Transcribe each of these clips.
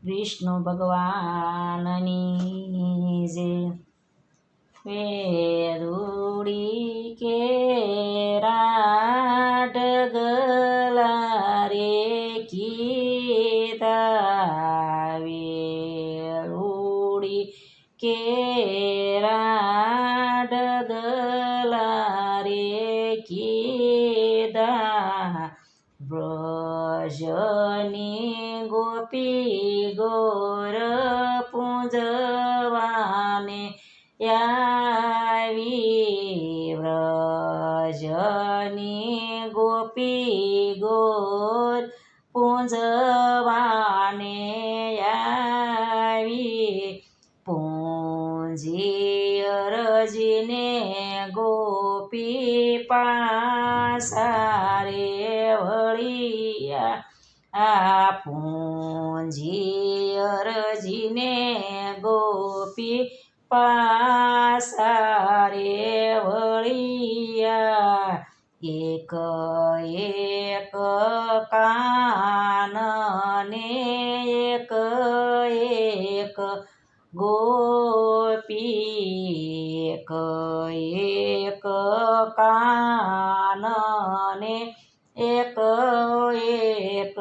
વિષ્ણુ ભગવાનની જય. વેરુડી કેરા ઢગલા રે કીધા, વેરુડી કેરા ઢગલા રે કીધા, વ્રજની ગોપી ગોર પૂંજવાને આવી, વ્રજની ગોપી ગોર પૂંજવાને આવી, પૂંજી અરજીને ગોપી પાસા રે વળિયા, આ પૂંજી અરજીને ગોપી પાસા રે વળિયા, એક એક કાન ને એક એક ગોપી, એક એક કાન ને એક એક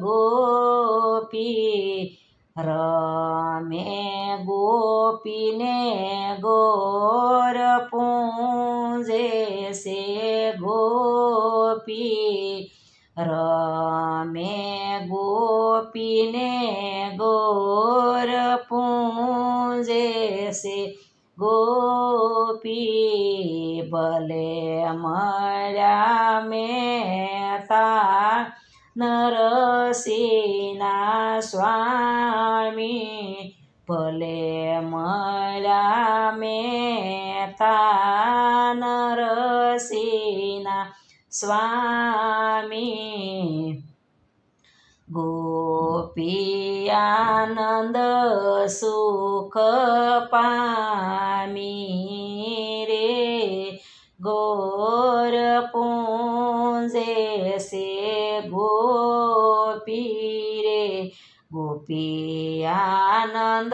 ગોપી, રમે ગોપીને ગોર પૂંજે છે ગોપી, રમે ગોપીને ગોર પૂંજે છે ગોપી, ભલે મળ્યા મેતા નરસિંહના સ્વામી, ભલે મળ્યા મેતા નરસિંહના સ્વામી, ગોપી આનંદ સુખ પામી રે, ગોર પૂંજે છે ગોપી રે, ગોપી આનંદ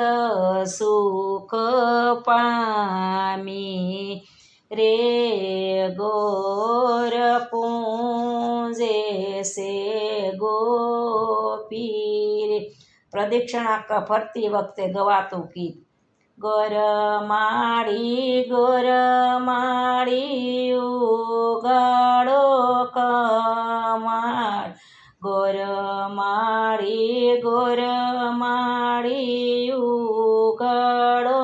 સુખ પામી રે, ગોર પૂંજે છે ગોપી રે. પ્રદક્ષિણા ફરતી વખતે ગવાતું ગીત. ગોરમાળી ઉગાડો કમાડ, ગોરમાળી ઉગાડો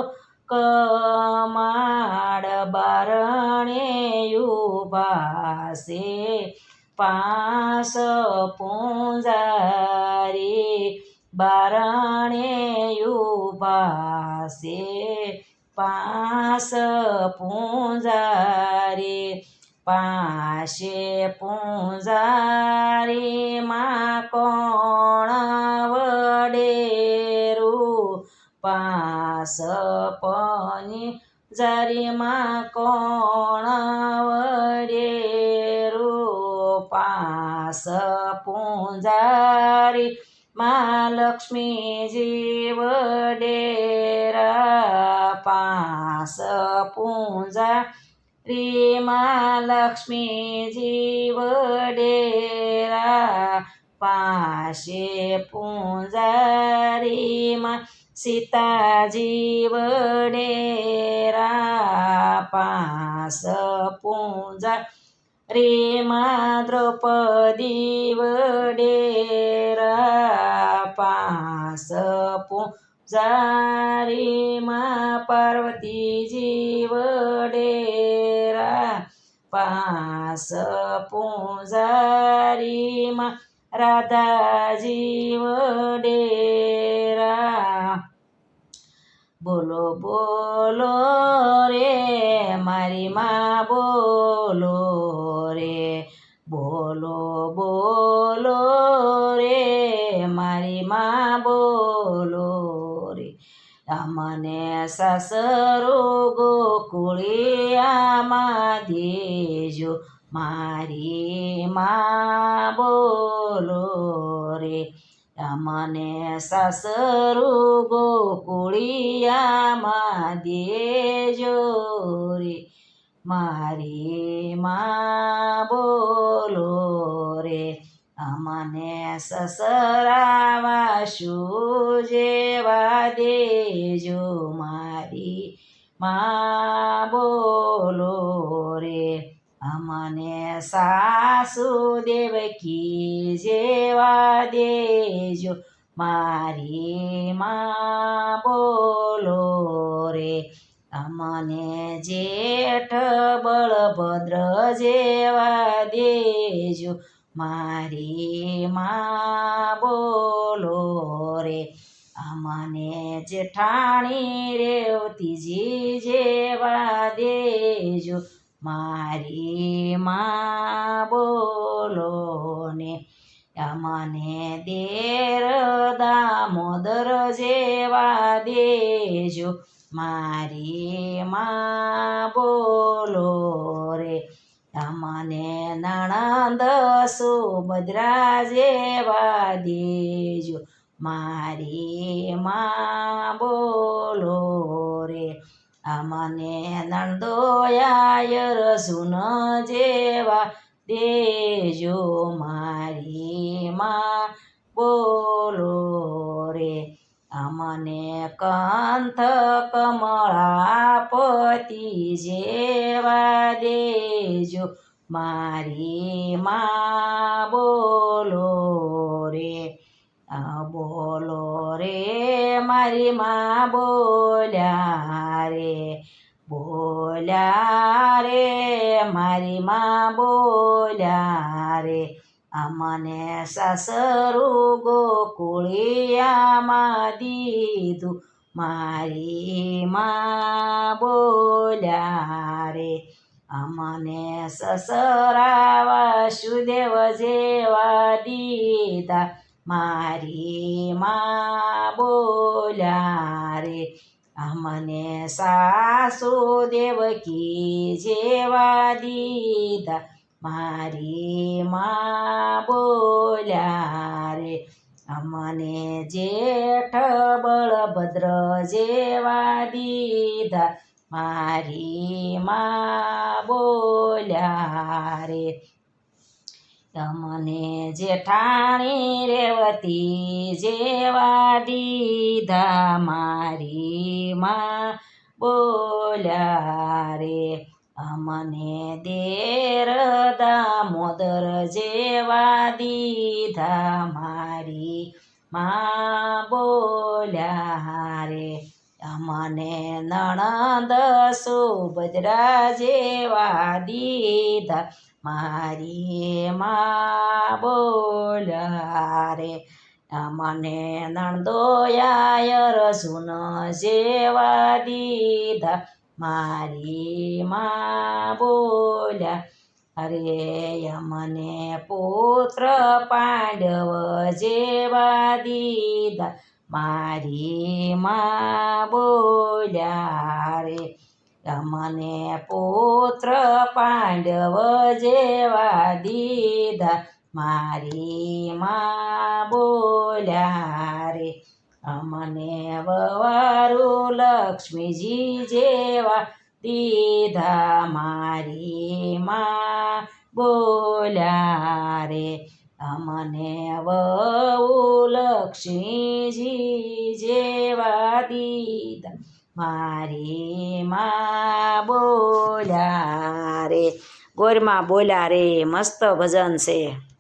કમાડ, બારણે ઉભા છે પાંચ પૂંજારી, બારણે ઉભા છે પાંચ પૂંજારી, પાંચે પૂંજારીમાં કોણ વડેરું, પાંચ પૂંજારીમાં કોણ વડેરું, પાંચ પૂંજારી માં લક્ષ્મીજી વડેરા, પાંચ પૂંજારીમાં લક્ષ્મીજી વડેરા, પાંચે પૂંજારીમાં સીતાજી વડેરા, પાંચ પૂંજારીમાં દ્રૌપદી વડેરા, પાંચ પૂંજારીમાં પાર્વતીજી વડેરા, પાંચ પૂંજારીમાં રાધાજી વડેરા, બોલો બોલો રે મારી માં બોલો રે, બોલો બોલો રે મારી માં બોલો રે, મને સસરો ગોકુળિયામાં દેજો, મારી માં બોલો રે, અમને સાસરું ગોકુળિયામાં દેજો રે મારી માં બોલો રે અમને સસરા શું જેવા દેજો મારી માં બોલો રે અમને સાસુ દેવકી જેવા દેજો મારી માં બોલો રે અમને જેઠ બળભદ્ર જેવા દેજો મારી માં બોલો રે અમને જેઠાણી રેવતીજી જેવા દેજો મારી માં બોલો ને અમને દેર દામોદર જેવા દેજો મારી માં બોલો રે અમને નણંદ સુભદ્રા જેવા દેજો મારી માં બોલો રે અમને નણદોયાયર સુન જેવા દેજો મારી માં બોલો રે અમને કંથ કમળાપતિ જેવા દેજો મારી માં બોલો રે બોલો રે મારી માં બોલ્યા રે મારી માં બોલ્યા રે અમને સાસરું ગોકુળિયામાં દીધું મારી માં બોલ્યા રે અમને સસરા વાસુદેવ જેવા દીધા મારી માં બોલ્યા રે અમને સાસુ દેવકી જેવા દીધા મારી માં બોલ્યા રે અમને જેઠ બળભદ્ર જેવા દીધા મારી માં બોલ્યા રે અમને જેઠાણી રેવતી જેવા દીધા મારી માં બોલ્યા રે અમને દેર દામોદર જેવા દીધા મારી માં બોલ્યા રે અમને નણંદ સુભદ્રા જેવા દીધા મારી માં બોલ્યા રે અમને નણદોયાયર સુન જેવા દીધા મારી માં બોલ્યા અરે અમને પુત્ર પાંડવ જેવા દીધા મારી માં બોલ્યા રે અમને પુત્ર પાંડવ જેવા દીધા મારી માં બોલ્યા રે અમને વવારુ લક્ષ્મીજી જેવા દીધા મારી માં બોલ્યા રે અમને વહુ લક્ષ્મીજી જેવા દીધા મારી માં બોલ્યા રે ગોરમાં બોલ્યા રે મસ્ત ભજન છે.